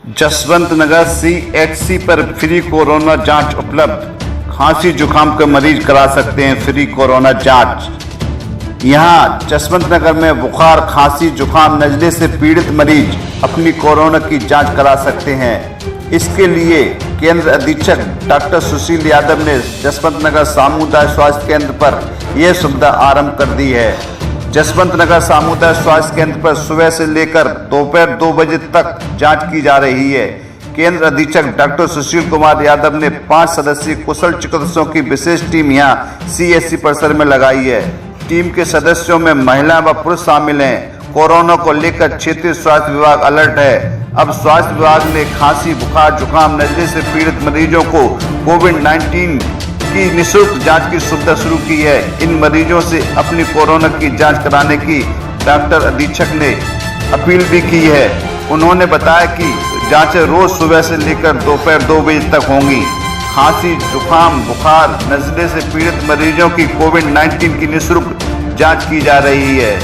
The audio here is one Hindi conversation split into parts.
जसवंत नगर CHC पर फ्री कोरोना जांच उपलब्ध। खांसी जुकाम के मरीज करा सकते हैं फ्री कोरोना जांच। यहां जसवंत नगर में बुखार, खांसी, जुकाम, नजले से पीड़ित मरीज अपनी कोरोना की जांच करा सकते हैं। इसके लिए केंद्र अधीक्षक डॉक्टर सुशील यादव ने जसवंत नगर सामुदायिक स्वास्थ्य केंद्र पर यह सुविधा आरंभ कर दी है। जसवंत नगर सामुदायिक स्वास्थ्य केंद्र पर सुबह से लेकर दोपहर 2 बजे तक जांच की जा रही है। केंद्र अधीक्षक डॉक्टर सुशील कुमार यादव ने 5 सदस्यीय कुशल चिकित्सकों की विशेष टीम यहाँ CHC परिसर में लगाई है। टीम के सदस्यों में महिला व पुरुष शामिल हैं। कोरोना को लेकर क्षेत्रीय स्वास्थ्य विभाग अलर्ट है। अब स्वास्थ्य विभाग ने खांसी, बुखार, जुकाम, नजले से पीड़ित मरीजों को कोविड-19 की निःशुल्क जांच की सुविधा शुरू की है। इन मरीजों से अपनी कोरोना की जांच कराने की डॉक्टर अधीक्षक ने अपील भी की है। उन्होंने बताया कि जांचें रोज सुबह से लेकर दोपहर 2 बजे तक होंगी। खांसी, जुकाम, बुखार, नजले से पीड़ित मरीजों की कोविड-19 की निःशुल्क जांच की जा रही है।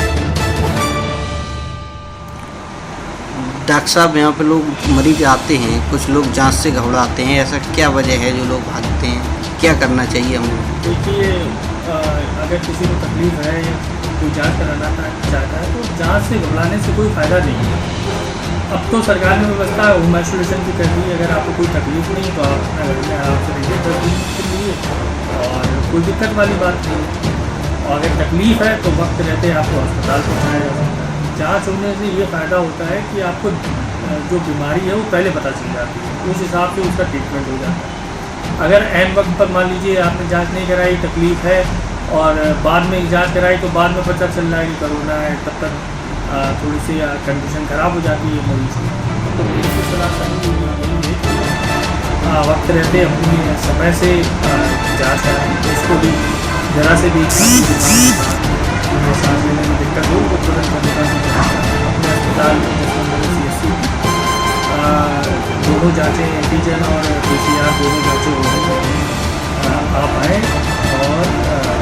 डॉक्टर साहब, यहाँ पे लोग मरीज आते हैं, कुछ लोग जांच से घबराते हैं, ऐसा क्या वजह है जो लोग भागते हैं? क्या करना चाहिए हम लोग? देखिए, अगर किसी को तकलीफ है या कोई जांच कराना चाहता है तो जांच से घबराने से कोई फ़ायदा नहीं है। अब तो सरकार ने व्यवस्था होम आइसोलेशन की कर दी। अगर आपको कोई तकलीफ नहीं तो आप अपना घर में आराम से रहिए 10 दिन के लिए, और कोई दिक्कत वाली बात नहीं। और अगर तकलीफ है तो वक्त रहते आपको अस्पताल पहुँचाया जा सकता है। जाँच होने से ये फ़ायदा होता है कि आपको जो बीमारी है वो पहले पता चल जाती है, उस हिसाब से उसका ट्रीटमेंट हो जाता है। अगर ऐन वक्त पर मान लीजिए आपने जांच नहीं कराई, तकलीफ है, और बाद में जांच कराई तो बाद में पता चल रहा है कि कोरोना है, तब तक थोड़ी सी कंडीशन ख़राब हो जाती है मरीज की। तो मेरी सलाह वक्त रहते अपनी समय से जांच कराएं। इसको भी ज़रा से भी सांस लेने में दिक्कत हो तो तुरंत अपने अस्पताल CHC दोनों जाँचें, एंटीजन और PCR दोनों जाँचें हो रही हैं। आप आएँ और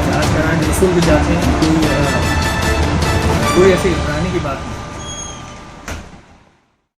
जाँच कराएँ, निःशुल्क जाँचें। कोई ऐसी